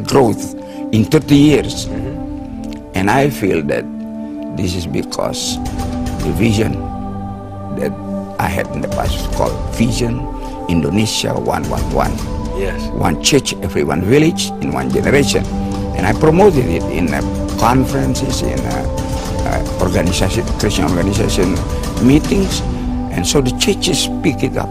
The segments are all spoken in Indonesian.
growth in 30 years. And I feel that this is because the vision that I had in the past called Vision Indonesia 111. Yes. One church, every one village in one generation. And I promoted it in conferences, in organization, Christian organization meetings. And so the churches pick it up.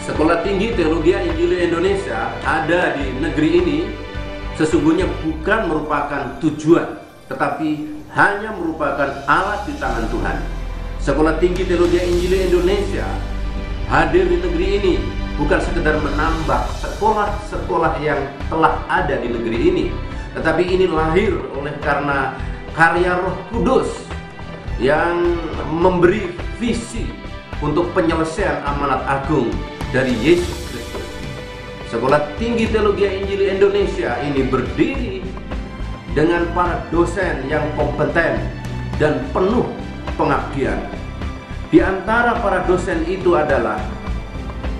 Sekolah Tinggi Teologi Injil Indonesia ada di negeri ini sesungguhnya bukan merupakan tujuan, tetapi hanya merupakan alat di tangan Tuhan. Sekolah Tinggi Teologi Injil Indonesia hadir di negeri ini bukan sekedar menambah sekolah-sekolah yang telah ada di negeri ini, tetapi ini lahir oleh karena karya Roh Kudus yang memberi visi untuk penyelesaian amanat agung dari Yesus Kristus. Sekolah Tinggi Teologi Injil Indonesia ini berdiri dengan para dosen yang kompeten dan penuh pengabdian. Di antara para dosen itu adalah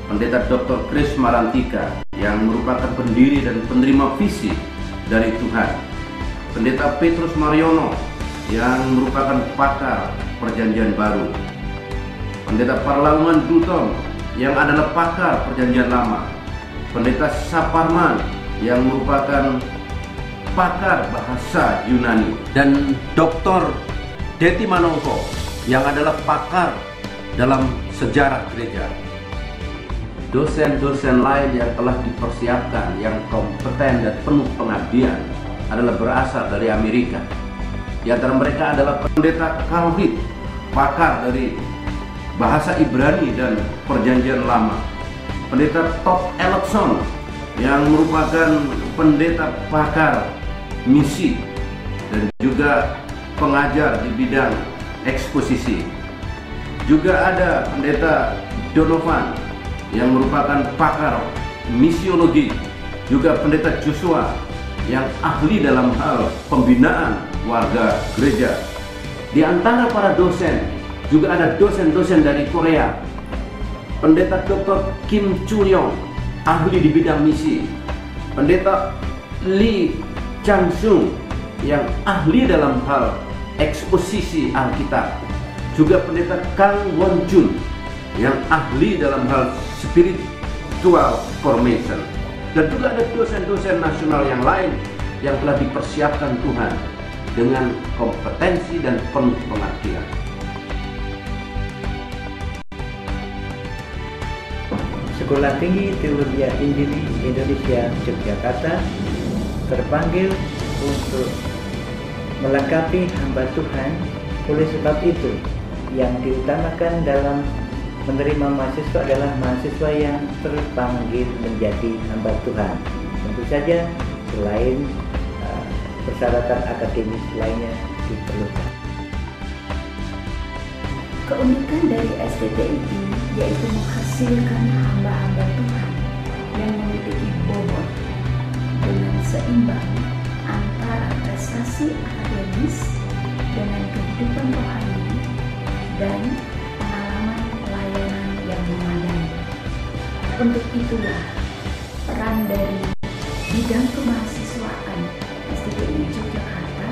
Pendeta Dr. Kris Marantika yang merupakan pendiri dan penerima visi dari Tuhan. Pendeta Petrus Mariono yang merupakan pakar Perjanjian Baru. Pendeta Parlaungan Dutom yang adalah pakar Perjanjian Lama. Pendeta Saparman yang merupakan pakar bahasa Yunani, dan Dr. Deti Manongko yang adalah pakar dalam sejarah gereja. Dosen-dosen lain yang telah dipersiapkan yang kompeten dan penuh pengabdian adalah berasal dari Amerika. Di antara mereka adalah Pendeta Kalvit, pakar dari bahasa Ibrani dan Perjanjian Lama. Pendeta Todd Ellefson yang merupakan pendeta pakar misi dan juga pengajar di bidang eksposisi. Juga ada Pendeta Donovan yang merupakan pakar misiologi. Juga Pendeta Joshua yang ahli dalam hal pembinaan warga gereja. Di antara para dosen juga ada dosen-dosen dari Korea. Pendeta Dr. Kim Chu-yong, ahli di bidang misi. Pendeta Lee Chang-sung yang ahli dalam hal eksposisi Alkitab. Juga Pendeta Kang Won-jun yang ahli dalam hal spiritual formation. Dan juga ada dosen-dosen nasional yang lain yang telah dipersiapkan Tuhan dengan kompetensi dan penuh pengabdian. Sekolah Tinggi Teologi Injil Indonesia Yogyakarta terpanggil untuk melengkapi hamba Tuhan. Oleh sebab itu, yang diutamakan dalam menerima mahasiswa adalah mahasiswa yang terpanggil menjadi hamba Tuhan. Tentu saja selain persyaratan akademis lainnya diperlukan. Keunikan dari STTI yaitu menghasilkan hamba-hamba Tuhan yang memiliki bobot dengan seimbang antara prestasi akademis dengan kehidupan rohani dan pengalaman pelayanan yang memadai. Untuk itulah peran dari bidang kemahasiswaan STTI Yogyakarta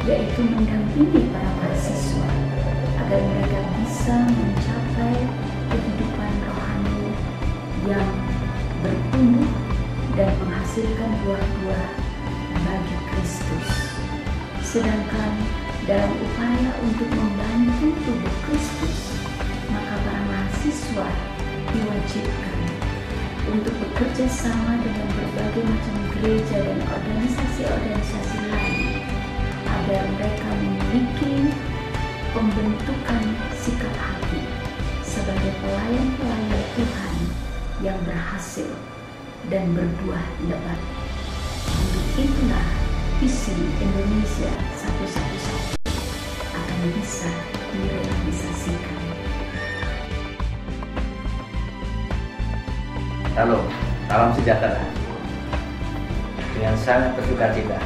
yaitu mendampingi para mahasiswa agar mereka bisa mencapai kehidupan rohani yang bertumbuh dan menghasilkan buah-buah bagi Kristus. Sedangkan dalam upaya untuk membantu tubuh Kristus, maka para mahasiswa diwajibkan untuk bekerja sama dengan berbagai macam gereja dan organisasi-organisasi lain agar mereka memiliki pembentukan sikap hati sebagai pelayan-pelayan Tuhan yang berhasil dan berbuah lebat. Untuk itulah visi Indonesia 111 akan bisa direalisasikan. Halo, salam sejahtera. Dengan sangat bersuka cita,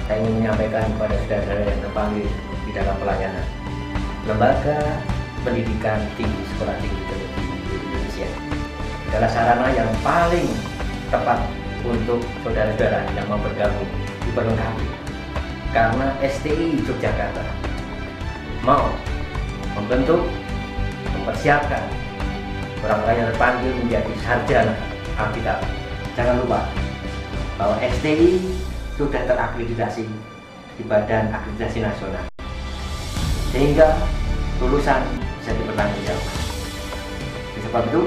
saya ingin menyampaikan kepada saudara-saudara yang terpanggil di dalam pelayanan Lembaga Pendidikan Tinggi Sekolah Tinggi Teologi Indonesia adalah sarana yang paling tepat untuk saudara-saudara yang mau bergabung diperlengkapi, karena STI Yogyakarta mau membentuk, mempersiapkan orang-orang yang terpanggil menjadi sarjana Alkitab. Jangan lupa bahwa STI sudah terakreditasi di Badan Akreditasi Nasional, sehingga lulusan bisa dipertanggungjawabkan. Oleh sebab itu,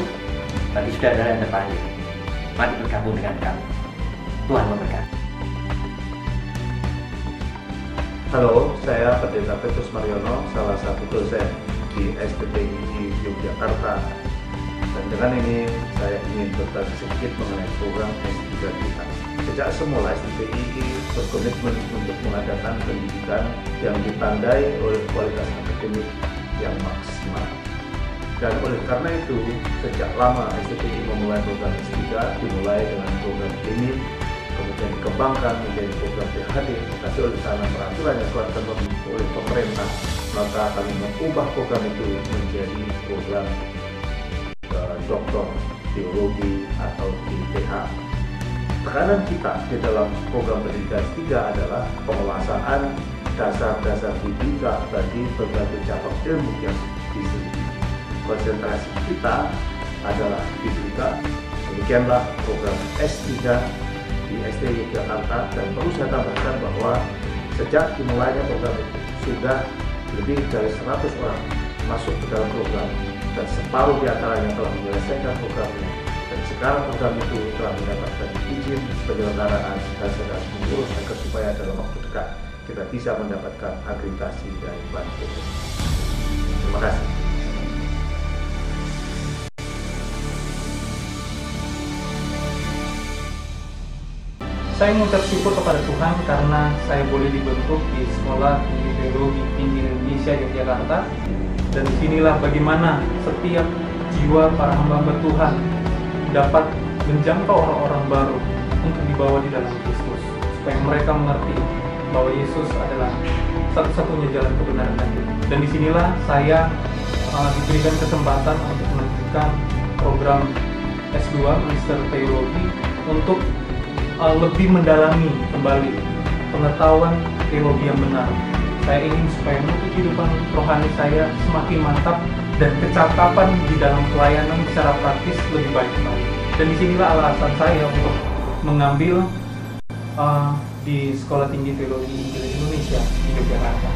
bagi saudara yang terpanggil, mari bergabung dengan kami. Tuhan memberkati. Halo, saya Pendeta Petrus Mariono, salah satu dosen di STTI Yogyakarta. Dan dengan ini saya ingin berbagi sedikit mengenai program S3 kita. Sejak semula STTI berkomitmen untuk mengadakan pendidikan yang ditandai oleh kualitas akademik yang maksimal. Dan oleh karena itu, sejak lama STTI memulai program S3 dimulai dengan program ini, kemudian dikembangkan menjadi program PhD. Tetapi oleh karena peraturan yang dikeluarkan oleh pemerintah, maka kami mengubah program itu menjadi program doktor teologi atau DPH. Tekanan kita di dalam program pendidikan S3 adalah penguasaan dasar-dasar fisika bagi berbagai cabang ilmu yang diselidiki. Konsentrasi kita adalah fisika. Demikianlah program S3 di STI Yogyakarta, dan perlu saya tambahkan bahwa sejak dimulainya program itu sudah lebih dari 100 orang masuk ke dalam program, dan separuh di antaranya telah menyelesaikan programnya, dan sekarang program itu telah mendapatkan izin penyelenggaraan dan sedang mengurus agar supaya dalam waktu dekat kita bisa mendapatkan akreditasi dari BANPOL. Terima kasih. Saya mengucap syukur kepada Tuhan karena saya boleh dibentuk di Sekolah Tinggi Teologi Indonesia Yogyakarta. Dan disinilah bagaimana setiap jiwa para hamba-hamba Tuhan dapat menjangkau orang-orang baru untuk dibawa di dalam Kristus, supaya mereka mengerti bahwa Yesus adalah satu-satunya jalan kebenaran dan hidup. Dan disinilah saya diberikan kesempatan untuk melanjutkan program S2 Magister Teologi untuk lebih mendalami kembali pengetahuan teologi yang benar. Saya ingin supaya menuntut kehidupan rohani saya semakin mantap dan kecakapan di dalam pelayanan secara praktis lebih baik kembali. Dan disinilah alasan saya untuk mengambil di Sekolah Tinggi Teologi Injil Indonesia di Yogyakarta.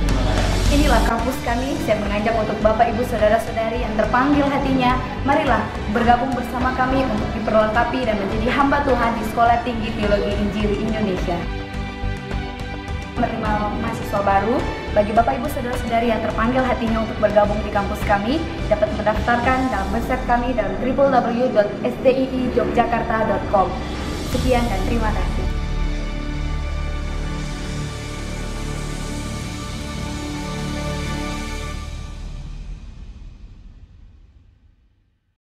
Terima kasih. Inilah kampus kami. Saya mengajak untuk Bapak Ibu Saudara-saudari yang terpanggil hatinya, marilah bergabung bersama kami untuk diperlengkapi dan menjadi hamba Tuhan di Sekolah Tinggi Teologi Injili Indonesia. Menerima mahasiswa baru, bagi Bapak Ibu Saudara-saudari yang terpanggil hatinya untuk bergabung di kampus kami, dapat mendaftarkan dalam website kami dalam www.stiijogjakarta.com. Sekian dan terima kasih.